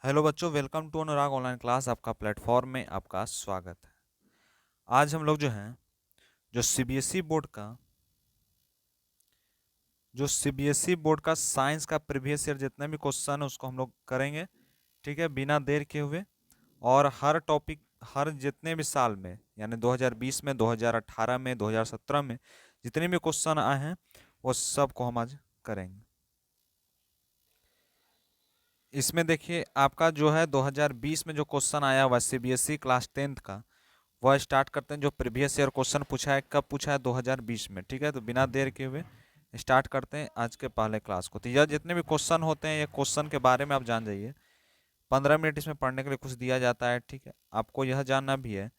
Hello बच्चों, welcome to Anurag online class. आपका platform में आपका स्वागत है। आज हम लोग जो सीबीएसई बोर्ड का साइंस का प्रीवियस ईयर जितने भी क्वेश्चन है उसको हम लोग करेंगे। ठीक है, बिना देर के हुए। और हर टॉपिक, हर जितने भी साल में, यानी 2020 में, 2018 में, 2017 में जितने भी क्वेश्चन आए हैं वो सब को हम आज करेंगे। इसमें देखिए, आपका जो है 2020 में जो क्वेश्चन आया हुआ सीबीएसई क्लास 10th का, वह स्टार्ट करते हैं। जो प्रीवियस ईयर क्वेश्चन पूछा है, कब पूछा है? 2020 में। ठीक है, तो बिना देर के हुए स्टार्ट करते हैं आज के पहले क्लास को। तो यह जितने भी क्वेश्चन होते हैं, ये क्वेश्चन के बारे में आप जान जाइए। 15 मिनट इसमें पढ़ने के लिए कुछ दिया जाता है। ठीक है, आपको यह जानना भी है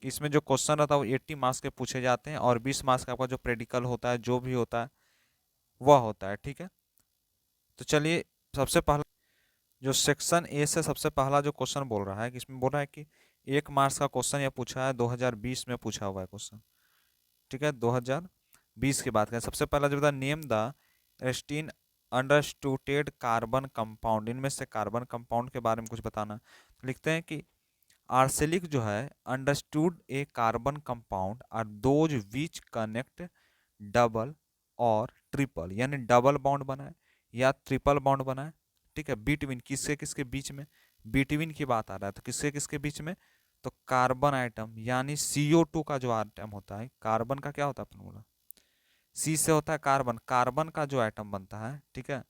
कि इसमें जो क्वेश्चन रहता है वो 80 मार्क्स के पूछे जाते हैं, और 20 मार्क्स का आपका जो प्रेडिकल होता है, जो भी होता है वह होता है। ठीक है, तो चलिए, सबसे पहला जो सेक्शन ए से सबसे पहला जो क्वेश्चन बोल रहा है कि इसमें बोल रहा है कि 1 मार्क्स का क्वेश्चन यह पूछा है, 2020 में पूछा हुआ है क्वेश्चन। ठीक है, 2020 की बात करें, सबसे पहला जो था, नेम द एस्टीन अंडरस्टूटेड कार्बन कंपाउंड। इनमें से कार्बन कंपाउंड के बारे में कुछ बताना। तो लिखते हैं कि आर्सेनिक जो है, understood a carbon compound are those which connect double और ट्रिपल, यानी डबल बॉन्ड बनाए या ट्रिपल बॉन्ड बनाए। ठीक है, बिटवीन, किसके किसके बीच में? बिटवीन की बात आ रहा है, तो किसके किसके बीच में? तो कार्बन आइटम यानी CO2 का जो आइटम होता है, कार्बन का क्या होता है, अपन बोला सी से होता है कार्बन। कार्बन का जो आइटम बनता है, ठीक है,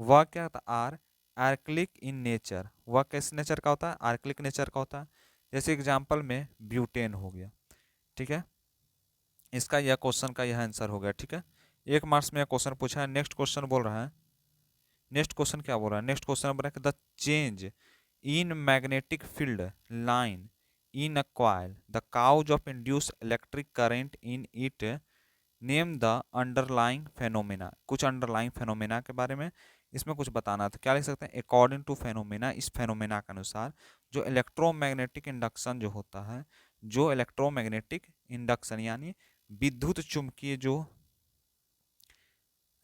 वह क्या होता है? Are acyclic in nature. वह किस नेचर का होता है? आर्क्लिक नेचर का होता है। जैसे एग्जाम्पल में ब्यूटेन हो गया। ठीक है, इसका यह क्वेश्चन का यह आंसर हो गया। ठीक है, 1 मार्क्स में यह क्वेश्चन पूछा है। नेक्स्ट क्वेश्चन बोल रहा है, नेक्स्ट क्वेश्चन क्या बोल रहा है? नेक्स्ट क्वेश्चन बोल रहा है कि the change in magnetic field line in a coil, the cause of induced electric current in it, name the underlying phenomena। कुछ underlying phenomena के बारे में इसमें कुछ बताना था। क्या लिख सकते हैं? according to phenomena, इस phenomena के अनुसार जो इलेक्ट्रोमैग्नेटिक इंडक्शन जो होता है, जो इलेक्ट्रोमैग्नेटिक इंडक्शन यानी विद्युत चुंबकीय जो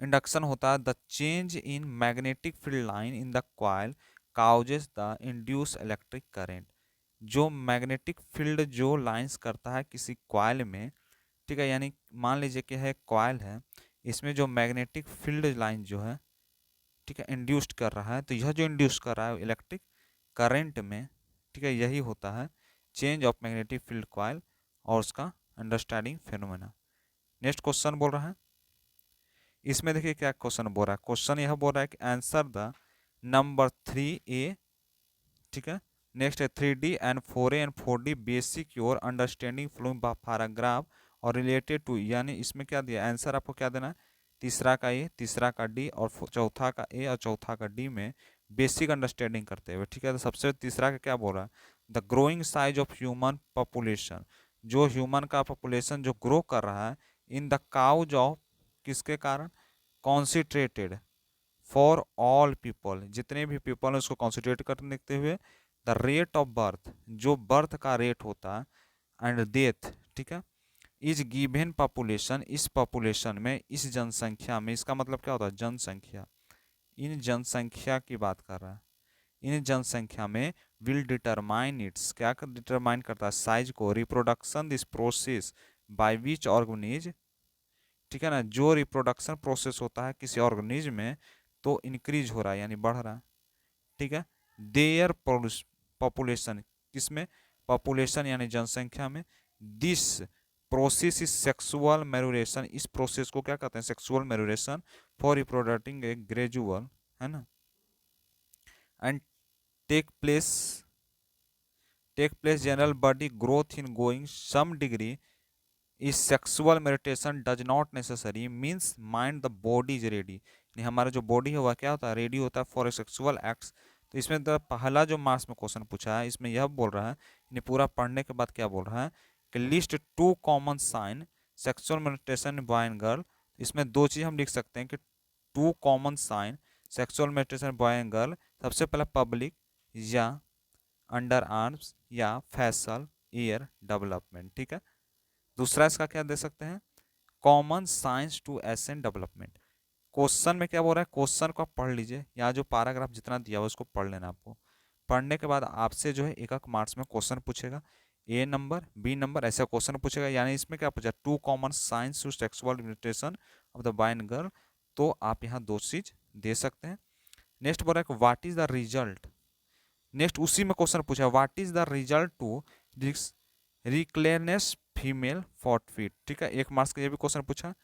इंडक्शन होता है, the change in magnetic field line in the coil causes the induce electric current. जो मैग्नेटिक फील्ड जो लाइंस करता है किसी कॉइल में, ठीक है, यानी मान लीजिए कि है कॉइल है, इसमें जो मैग्नेटिक फील्ड लाइन जो है, ठीक है, इंड्यूस्ड कर रहा है, तो यह जो इंड्यूस कर रहा है इलेक्ट्रिक करंट में, ठीक है, यही होता है change of magnetic field coil और उसका अंडरस्टैंडिंग फेनोमेना। नेक्स्ट क्वेश्चन बोल रहा है, इसमें देखिए क्या क्वेश्चन बोल रहा है। क्वेश्चन यह बोल रहा है कि आंसर द नंबर 3A। ठीक है, नेक्स्ट है 3D and 4A and 4D basic your understanding flowing paragraph और रिलेटेड टू, यानी इसमें क्या दिया आंसर आपको क्या देना है? तीसरा का ए, तीसरा का डी और चौथा का ए और चौथा का डी में बेसिक अंडरस्टैंडिंग करते हुए। ठीक है, तो सबसे तीसरा का क्या बोल रहा है? The growing size of human population, जो ह्यूमन का पॉपुलेशन जो ग्रो कर रहा है इन द काउज ऑफ, किसके कारण? कॉन्सेंट्रेटेड फॉर ऑल पीपल, जितने भी पीपल हैं उसको कॉन्सेंट्रेट करने देखते हुए। द रेट ऑफ बर्थ, जो बर्थ का रेट होता है, एंड डेथ, ठीक है, इज गिवन पॉपुलेशन, इस पॉपुलेशन में, इस जनसंख्या में, इसका मतलब क्या होता है? जनसंख्या। इन जनसंख्या की बात कर रहा है, इन जनसंख्या में विल डिटरमाइन इट्स, क्या डिटरमाइन करता है? साइज को। Reproduction this process by which organisms, ठीक है ना, जो रिप्रोडक्शन प्रोसेस होता है किसी ऑर्गेनिज्म में, तो इंक्रीज हो रहा है यानी बढ़ रहा है। ठीक है, देयर पॉपुलेशन, किसमें? पॉपुलेशन यानी जनसंख्या में। This process is sexual maturation, इस प्रोसेस को क्या कहते हैं? Sexual maturation for reproducing a gradual, है ना, and take place general body growth in going some degree इस sexual meditation does not necessary means mind the body is ready, यानी हमारा जो बॉडी है वह क्या होता है? रेडी होता है फॉर ए सेक्सुअल एक्ट्स। तो इसमें तो पहला जो मार्क्स में क्वेश्चन पूछा है, इसमें यह बोल रहा है, यानी पूरा पढ़ने के बाद क्या बोल रहा है कि list 2 common sign sexual meditation boy and girl. इसमें 2 चीज़ हम लिख सकते हैं कि 2 common sign sexual meditation boy and girl. सबसे पहला पब्लिक या अंडर आर्म्स या फैसल ईयर डेवलपमेंट। ठीक है, दूसरा इसका क्या दे सकते हैं? Common science to ascent development. Question में क्या बोल रहा है? क्वेश्चन को आप पढ़ लीजिए, यहाँ जो पैराग्राफ जितना दिया हुआ उसको पढ़ लेना आपको। पढ़ने के बाद आपसे जो है एक एक मार्क्स में क्वेश्चन पूछेगा, ए नंबर बी नंबर ऐसा क्वेश्चन पूछेगा। यानी इसमें क्या पूछा, two common science two sexual mutation of the boy and girl, तो आप यहाँ दो चीज दे सकते हैं। नेक्स्ट बोल रहा है what is the result, next उसी में क्वेश्चन पूछा what is the result to recklessness female foeticide, ठीक है, एक मार्क्स का ये भी क्वेश्चन पूछा।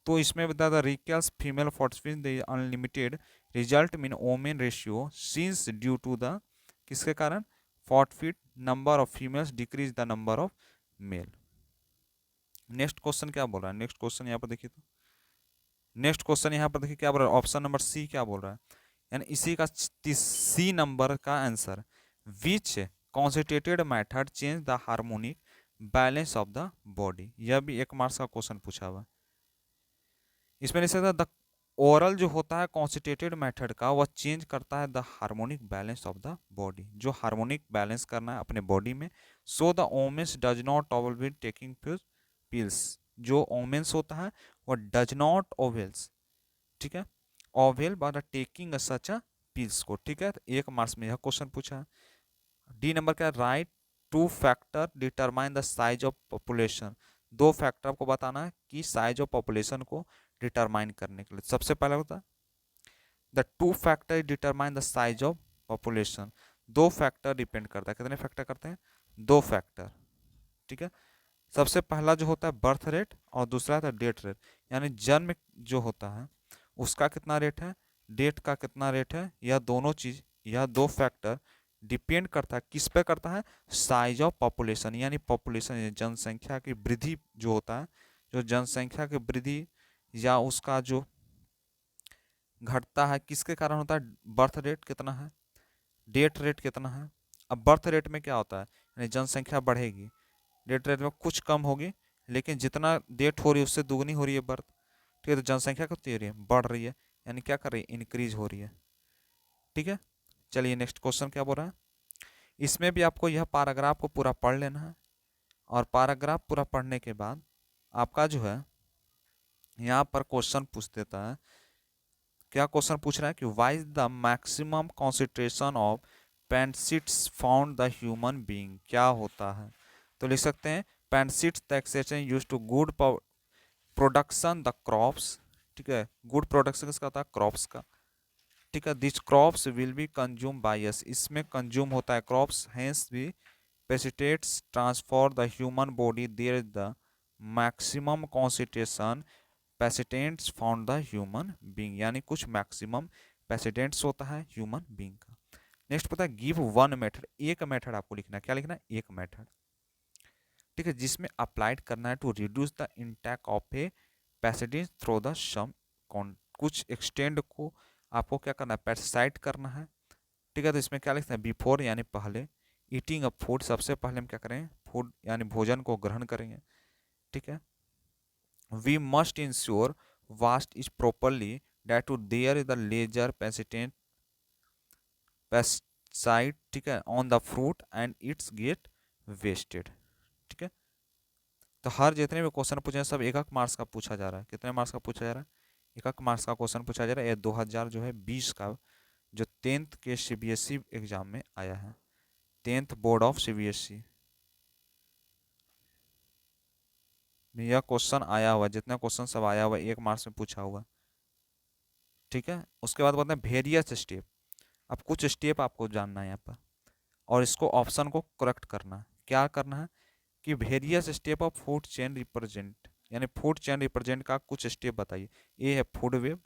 तो इसमें बता the reckless female foeticide the unlimited result mean women ratio since due to the, किसके कारण, foeticide number of females decrease the number of male. Next question क्या बोल रहा है, नेक्स्ट क्वेश्चन यहाँ पर देखिए, तो नेक्स्ट क्वेश्चन यहाँ पर देखिए क्या बोल रहा है, ऑप्शन नंबर सी क्या बोल रहा है, यानी इसी का सी नंबर का answer, which constituted method change the harmonic balance of the body, यह भी एक मार्क्स का क्वेश्चन पूछा हुआ है। इसमें लिख सकता है द ओरल जो होता है कॉन्स्टिट्यूटेड मेथड का, वह चेंज करता है the harmonic balance of the body, जो हार्मोनिक बैलेंस करना है अपने बॉडी में। So the omens does not Oval with taking pills, जो ओमेंस होता है वह डज नॉट ओवेल्स, ठीक है, oval by the taking such a pills को, ठीक है, तो एक मार्क्स में यह क्वेश्चन पूछा है। डी नंबर का right two factor determine the size of population, दो फैक्टर आपको बताना है कि साइज ऑफ पॉपुलेशन को डिटरमाइन करने के लिए। सबसे पहला होता है the two factor determine the size of population, दो फैक्टर डिपेंड करता है, कितने फैक्टर करते हैं, दो फैक्टर, ठीक है। सबसे पहला जो होता है बर्थ रेट और दूसरा था डेथ रेट, यानी जन्म जो होता है उसका कितना रेट है, डेट का कितना रेट है, यह दोनों चीज, यह दो फैक्टर डिपेंड करता है किस पे करता है, साइज ऑफ पॉपुलेशन, यानी पॉपुलेशन जनसंख्या की वृद्धि जो होता है, जो जनसंख्या की वृद्धि या उसका जो घटता है किसके कारण होता है, बर्थ रेट कितना है, डेथ रेट कितना है। अब बर्थ रेट में क्या होता है, यानी जनसंख्या बढ़ेगी, डेथ रेट में कुछ कम होगी, लेकिन जितना डेथ हो रही है उससे दुगनी हो रही है बर्थ, ठीक है, तो जनसंख्या कितनी हो रही है, बढ़ रही है, यानी क्या कर रही है, इंक्रीज हो रही है, ठीक है। चलिए नेक्स्ट क्वेश्चन क्या बोल रहा है, इसमें भी आपको यह पैराग्राफ को पूरा पढ़ लेना है, और पैराग्राफ पूरा पढ़ने के बाद आपका जो है यहाँ पर क्वेश्चन पूछ देता है, क्या क्वेश्चन पूछ रहा है कि why is the maximum concentration of pesticides found the human being, क्या होता है, तो लिख सकते हैं pesticides taxation use to good production the crops, ठीक है, गुड प्रोडक्शन किसका होता है, क्रॉप्स का, ठीक है, this crops will be consume by us, इसमें कंज्यूम होता है क्रॉप्स, हेंस भी pesticides transfer the human body there is the maximum concentration pesticides found the human being, यानी कुछ मैक्सिमम पेस्टिसाइड्स होता है ह्यूमन बीइंग का। नेक्स्ट पता है गिव वन मेथड, एक मेथड आपको लिखना है, क्या लिखना है, एक मेथड, ठीक है, जिसमें अप्लाइड करना है to reduce the intake of a pesticide through the some, कुछ एक्सटेंड को आपको क्या करना है, पेस्टिसाइड करना है, ठीक है, तो इसमें क्या लिखते हैं, बिफोर यानी पहले, ईटिंग अ फूड सबसे पहले हम क्या करें, फूड यानी भोजन को ग्रहण करेंगे, ठीक है, we must ensure waste is properly date to there is the lesser pesticide, ठीक है, on the fruit and its get wasted, ठीक है। तो हर जितने भी क्वेश्चन पूछे हैं सब एक एक मार्क्स का पूछा जा रहा है, कितने मार्क्स का पूछा जा रहा है, एक एक मार्क्स का क्वेश्चन पूछा जा रहा है, ये 2000 जो है 20 का जो 10th के सीबीएसई एग्जाम में आया है, 10th बोर्ड ऑफ सीबीएसई में यह क्वेश्चन आया हुआ, जितना क्वेश्चन सब आया हुआ एक मार्क्स में पूछा हुआ, ठीक है। उसके बाद बोलते हैं वेरियस स्टेप, अब कुछ स्टेप आपको जानना है यहाँ पर, और इसको ऑप्शन को करेक्ट करना है, क्या करना है कि various step of food chain represent, यानी फूड चेन रिप्रेजेंट का कुछ स्टेप बताइए, ए है फूड वेब,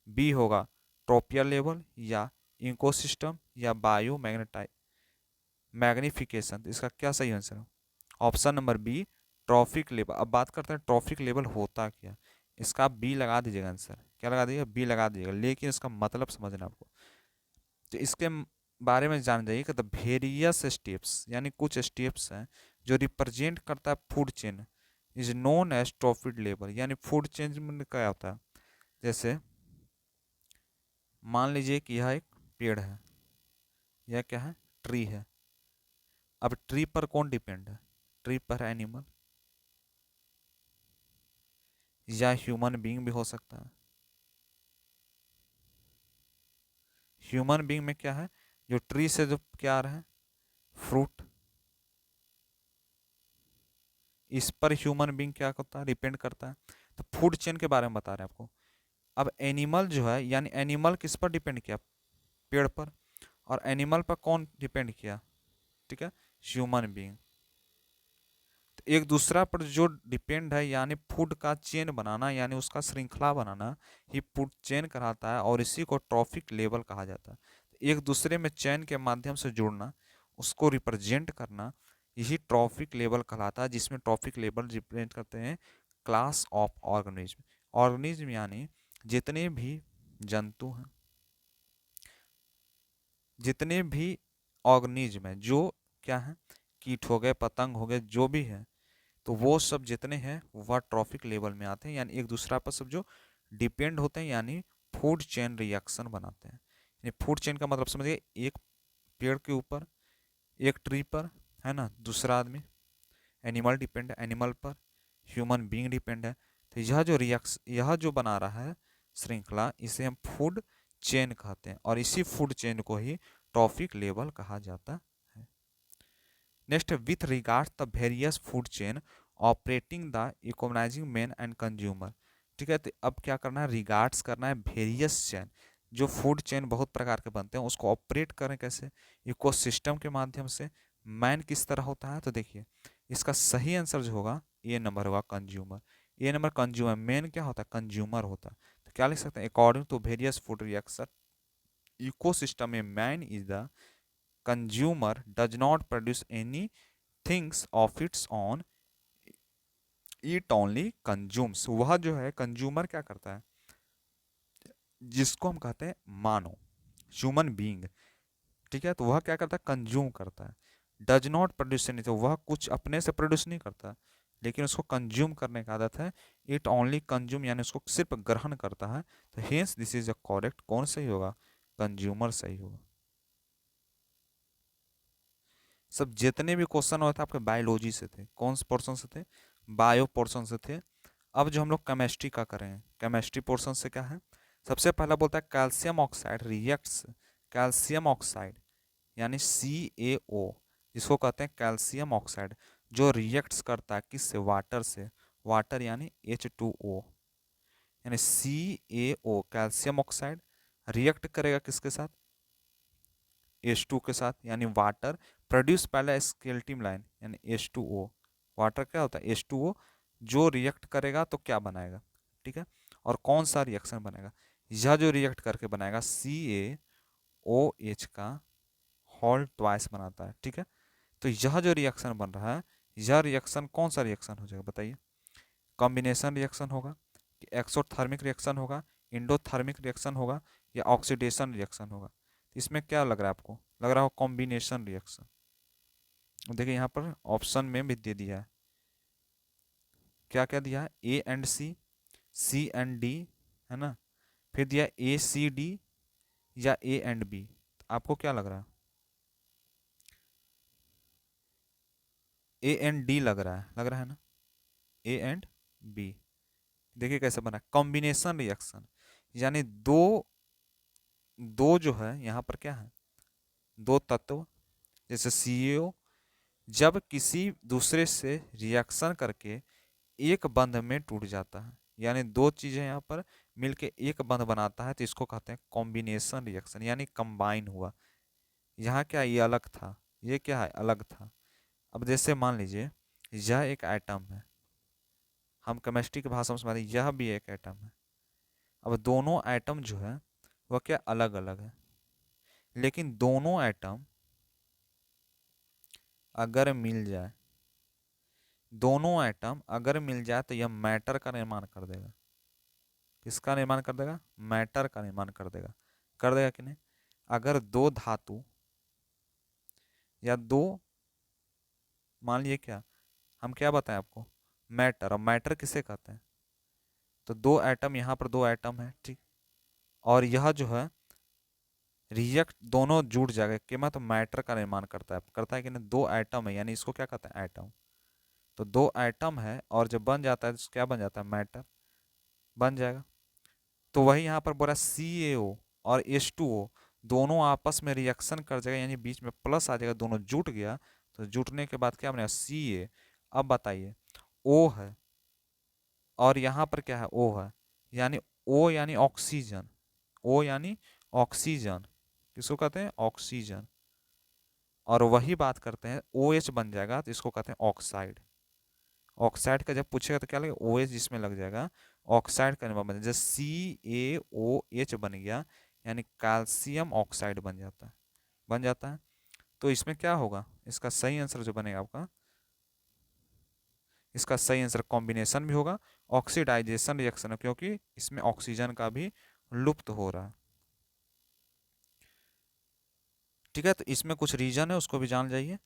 बी होगा ट्रोपियर लेवल या इकोसिस्टम या बायो मैग्निफिकेशन, इसका क्या सही आंसर है, option number B trophic level. अब बात करते हैं ट्रॉफिक लेवल होता क्या, इसका बी लगा दीजिएगा आंसर, क्या लगा दीजिएगा, बी लगा दीजिएगा, लेकिन इसका मतलब समझना आपको, तो इसके बारे में जान जाइए कि द वेरियस स्टेप्स, यानी कुछ स्टेप्स हैं जो रिप्रेजेंट करता है food chain, is known as trophic level, यानी फूड चेन में क्या होता है, जैसे मान लीजिए कि यह एक पेड़ है, यह क्या है, ट्री है, अब ट्री पर कौन डिपेंड है, ट्री पर एनिमल या ह्यूमन बीइंग भी हो सकता है, ह्यूमन बीइंग में क्या है, जो ट्री से जो क्या आ रहा है, फ्रूट, इस पर ह्यूमन बीइंग क्या होता है, डिपेंड करता है। तो फूड चेन के बारे में बता रहे हैं आपको। अब एनिमल जो है, यानी एनिमल किस पर डिपेंड किया, पेड़ पर, और एनिमल पर कौन डिपेंड किया, ठीक है, ह्यूमन बीइंग। तो एक दूसरा पर जो डिपेंड है, यानी फूड का चेन बनाना, यानी उसका श्रृंखला बनाना ही फूड चेन कहलाता है, और इसी को ट्रॉफिक लेवल कहा जाता है। एक दूसरे में चेन के माध्यम से जुड़ना, उसको रिप्रेजेंट करना, यही ट्रॉफिक लेवल कहलाता है, जिसमें ट्रॉफिक लेवल रिप्रेजेंट करते हैं क्लास ऑफ ऑर्गेनिज्म। ऑर्गेनिज्म यानी जितने भी जंतु हैं, जितने भी ऑर्गेनिज्म हैं, जो क्या है, कीट हो गए, पतंग हो गए, जो भी है, तो वो सब जितने हैं वह ट्रॉफिक लेवल में आते हैं, यानी एक दूसरा पर सब जो डिपेंड होते हैं, यानी फूड चेन रिएक्शन बनाते हैं। यानी फूड चेन का मतलब समझिए, एक पेड़ के ऊपर, एक ट्री पर, है ना, दूसरा आदमी, एनिमल डिपेंड है, एनिमल पर ह्यूमन बीइंग डिपेंड है। तो यह जो बना रहा है श्रृंखला, इसे हम फूड चेन कहते हैं, और इसी फूड चेन को ही ट्रॉफिक लेवल कहा जाता है। Next, with regards the various food chain operating the economising man and consumer. ठीक है, तो अब क्या करना है, रिगार्ड्स करना है वेरियस चेन, जो फूड चेन बहुत प्रकार के बनते हैं, उसको ऑपरेट करें कैसे, इकोसिस्टम के माध्यम से। मैन किस तरह होता है, तो देखिए इसका सही आंसर जो होगा ए नंबर होगा, कंज्यूमर। ए नंबर कंज्यूमर, मेन क्या होता है, कंज्यूमर होता है। तो क्या लिख सकते हैं, according to various food reaction ecosystem में man is the consumer, does not produce any things of its own, it only consumes। वह जो है कंज्यूमर क्या करता है, जिसको हम कहते हैं मानव, ह्यूमन बीइंग, ठीक है, तो वह क्या करता है, कंज्यूम करता है। डज नॉट प्रोड्यूस एनी, तो वह कुछ अपने से प्रोड्यूस नहीं करता, लेकिन उसको कंज्यूम करने की आदत है। इट ओनली कंज्यूम, यानी उसको सिर्फ ग्रहण करता है। तो hence this is a correct, कौन सही होगा, कंज्यूमर सही होगा। सब जितने भी क्वेश्चन हुए थे आपके बायोलॉजी से थे, कौन से पोर्शन से थे, बायो पोर्शन से थे। अब जो हम लोग केमिस्ट्री का करें, केमिस्ट्री पोर्शन से क्या है, सबसे पहला बोलता है calcium oxide reacts, calcium oxide यानी CaO, जिसको कहते हैं कैल्शियम ऑक्साइड, जो रिएक्ट्स करता है किससे, वाटर से, वाटर यानी H2O, यानी CaO कैल्शियम ऑक्साइड रिएक्ट करेगा किसके साथ, H2 के साथ, यानी वाटर प्रोड्यूस पहले स्केलेटन लाइन, यानी H2O, वाटर क्या होता है H2O, जो रिएक्ट करेगा तो क्या बनाएगा, ठीक है, और कौन सा रिएक्शन बनेगा, यह जो रिएक्ट करके बनाएगा CaOH का होल ट्वाइस बनाता है, ठीक है। तो यह जो रिएक्शन बन रहा है, यह रिएक्शन कौन सा रिएक्शन हो जाएगा बताइए, कॉम्बिनेशन रिएक्शन होगा कि एक्सोथर्मिक रिएक्शन होगा, इंडोथर्मिक रिएक्शन होगा, या ऑक्सीडेशन रिएक्शन होगा। इसमें क्या लग रहा है आपको, लग रहा हो कॉम्बिनेशन रिएक्शन। देखिए यहाँ पर ऑप्शन में भी दे दिया है, क्या क्या दिया है, A&C, C&D, है ना, फिर दिया ACD या A&B। आपको क्या लग रहा है, A&D लग रहा है ना, A&B। देखिए कैसे बना, कॉम्बिनेशन रिएक्शन, यानी दो, दो जो है यहाँ पर क्या है, दो तत्व, जैसे CaO जब किसी दूसरे से रिएक्शन करके एक बंध में टूट जाता है, यानी दो चीजें यहाँ पर मिलके एक बंध बनाता है, तो इसको कहते हैं कॉम्बिनेशन रिएक्शन, यानी कंबाइन हुआ। यहाँ क्या, ये अलग था, ये क्या है, अलग था। अब जैसे मान लीजिए यह एक एटम है, हम केमिस्ट्री की भाषा में समझते हैं, यह भी एक एटम है। अब दोनों एटम जो है वह क्या, अलग अलग है, लेकिन दोनों एटम अगर मिल जाए, दोनों एटम अगर मिल जाए तो यह मैटर का निर्माण कर देगा। किसका निर्माण कर देगा, मैटर का निर्माण कर देगा कि नहीं। अगर दो धातु या दो, मान लिए क्या, हम क्या बताएं आपको, मैटर, और मैटर किसे कहते हैं, तो दो एटम, यहाँ पर दो एटम है, ठीक, और यह जो है रिएक्ट दोनों जुड़ जाएगा कि मैं, तो मैटर का निर्माण करता है कि नहीं, दो एटम है, यानी इसको क्या कहते हैं, एटम। तो दो एटम है और जब बन जाता है तो क्या बन जाता है, मैटर बन जाएगा। तो वही यहाँ पर बोला CaO और H2O दोनों आपस में रिएक्शन कर जाएगा, यानी बीच में प्लस आ जाएगा, दोनों जुट गया, तो जुटने के बाद क्या बनेगा, Ca। अब बताइए, O है और यहाँ पर क्या है, O है, यानी O यानी ऑक्सीजन, O यानी ऑक्सीजन, किसको कहते हैं, ऑक्सीजन। और वही बात करते हैं, OH बन जाएगा तो इसको कहते हैं ऑक्साइड। ऑक्साइड का जब पूछेगा तो क्या लगेगा, OH जिसमें लग जाएगा, ऑक्साइड का बन जाएगा, जैसे CaOH बन गया, यानी कैल्शियम ऑक्साइड बन जाता है, बन जाता है। तो इसमें क्या होगा, इसका सही आंसर जो बनेगा आपका, इसका सही आंसर कॉम्बिनेशन भी होगा, ऑक्सीडाइजेशन रिएक्शन है, क्योंकि इसमें ऑक्सीजन का भी लुप्त हो रहा है। ठीक है, तो इसमें कुछ रीजन है, उसको भी जान जाइए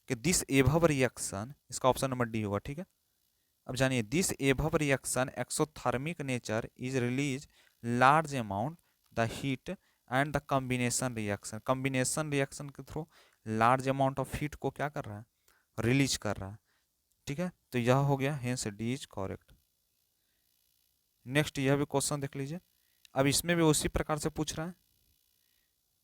कि दिस एबव रिएक्शन, इसका ऑप्शन नंबर डी होगा। ठीक है, अब जानिए, this above reaction exothermic nature is release large amount the heat and the combination reaction, combination reaction के through large amount of heat को क्या कर रहा है, रिलीज कर रहा है। ठीक है, तो यह हो गया, hence D is correct. Next यह भी क्वेश्चन देख लीजिए, अब इसमें भी उसी प्रकार से पूछ रहा है,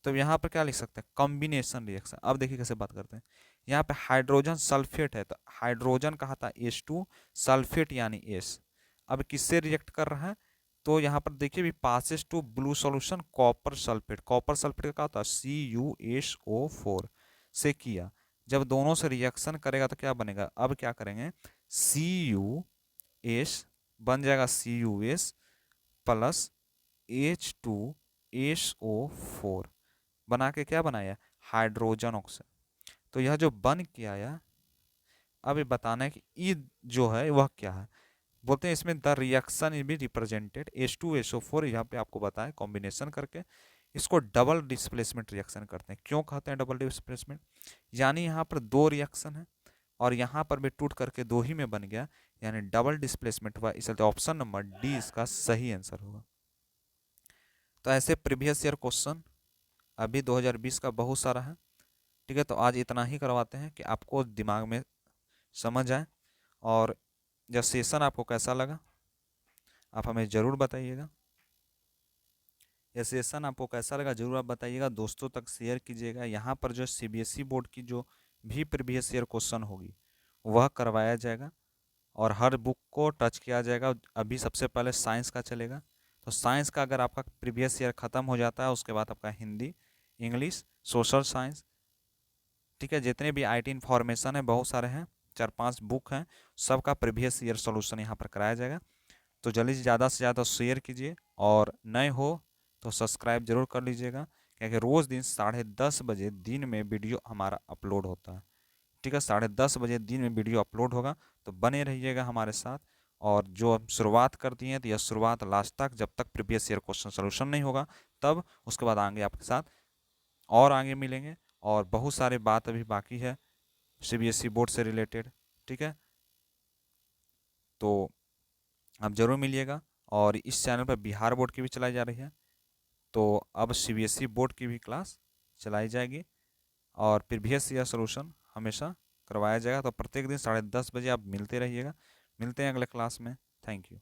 तो यहाँ पर क्या लिख सकते हैं, कॉम्बिनेशन रिएक्शन। अब देखिए कैसे बात करते हैं, यहाँ पे हाइड्रोजन सल्फेट है, तो हाइड्रोजन कहा था H2, सल्फेट यानी S। अब किससे रिएक्ट कर रहा है, तो यहाँ पर देखिए भी passes to blue solution copper sulphate, copper sulphate का होता है CuSO4 से किया। जब दोनों से रिएक्शन करेगा तो क्या बनेगा, अब क्या करेंगे, CuS बन जाएगा CuS प्लस H2SO4 बना के क्या बनाया, हाइड्रोजन ऑक्साइड। तो यह जो बन के आया, अब ये बताना है कि ई जो है वह क्या है, बोलते हैं इसमें the reaction is be represented H2SO4, यहाँ पे आपको बताएं कॉम्बिनेशन करके, इसको डबल डिस्प्लेसमेंट रिएक्शन करते हैं। क्यों कहते हैं डबल डिस्प्लेसमेंट, यानी यहाँ पर दो रिएक्शन है और यहाँ पर भी टूट करके दो ही में बन गया, यानी डबल डिस्प्लेसमेंट हुआ, इसलिए ऑप्शन नंबर डी इसका सही आंसर होगा। तो ऐसे प्रीवियस ईयर क्वेश्चन अभी 2020 का बहुत सारा है। ठीक है, तो आज इतना ही करवाते हैं कि आपको दिमाग में समझ आए। और यह सेशन आपको कैसा लगा आप हमें ज़रूर बताइएगा, यह सेशन आपको कैसा लगा ज़रूर आप बताइएगा, दोस्तों तक शेयर कीजिएगा। यहाँ पर जो CBSE बोर्ड की जो भी प्रीवियस ईयर क्वेश्चन होगी वह करवाया जाएगा और हर बुक को टच किया जाएगा। अभी सबसे पहले साइंस का चलेगा, तो साइंस का अगर आपका प्रीवियस ईयर ख़त्म हो जाता है उसके बाद आपका हिंदी, इंग्लिश, सोशल साइंस, ठीक है, जितने भी IT इन्फॉर्मेशन है बहुत सारे हैं, 4-5 बुक हैं, सबका प्रीवियस ईयर सोल्यूशन यहाँ पर कराया जाएगा। तो जल्दी से ज़्यादा शेयर कीजिए और नए हो तो सब्सक्राइब जरूर कर लीजिएगा, क्योंकि रोज़ दिन 10:30 बजे दिन में वीडियो हमारा अपलोड होता है। ठीक है, 10:30 बजे दिन में वीडियो अपलोड होगा, तो बने रहिएगा हमारे साथ। और जो हम शुरुआत कर दिए हैं तो यह शुरुआत लास्ट तक, जब तक प्रीवियस ईयर क्वेश्चन सोल्यूशन नहीं होगा तब, उसके बाद आगे आपके साथ और आगे मिलेंगे। और बहुत सारे बात अभी बाकी है CBSE बोर्ड से रिलेटेड। ठीक है, तो आप ज़रूर मिलिएगा। और इस चैनल पर बिहार बोर्ड की भी चलाई जा रही है, तो अब CBSE बोर्ड की भी क्लास चलाई जाएगी और प्रीवियस ईयर सोल्यूशन हमेशा करवाया जाएगा। तो प्रत्येक दिन 10:30 बजे आप मिलते रहिएगा। मिलते हैं अगले क्लास में। Thank you.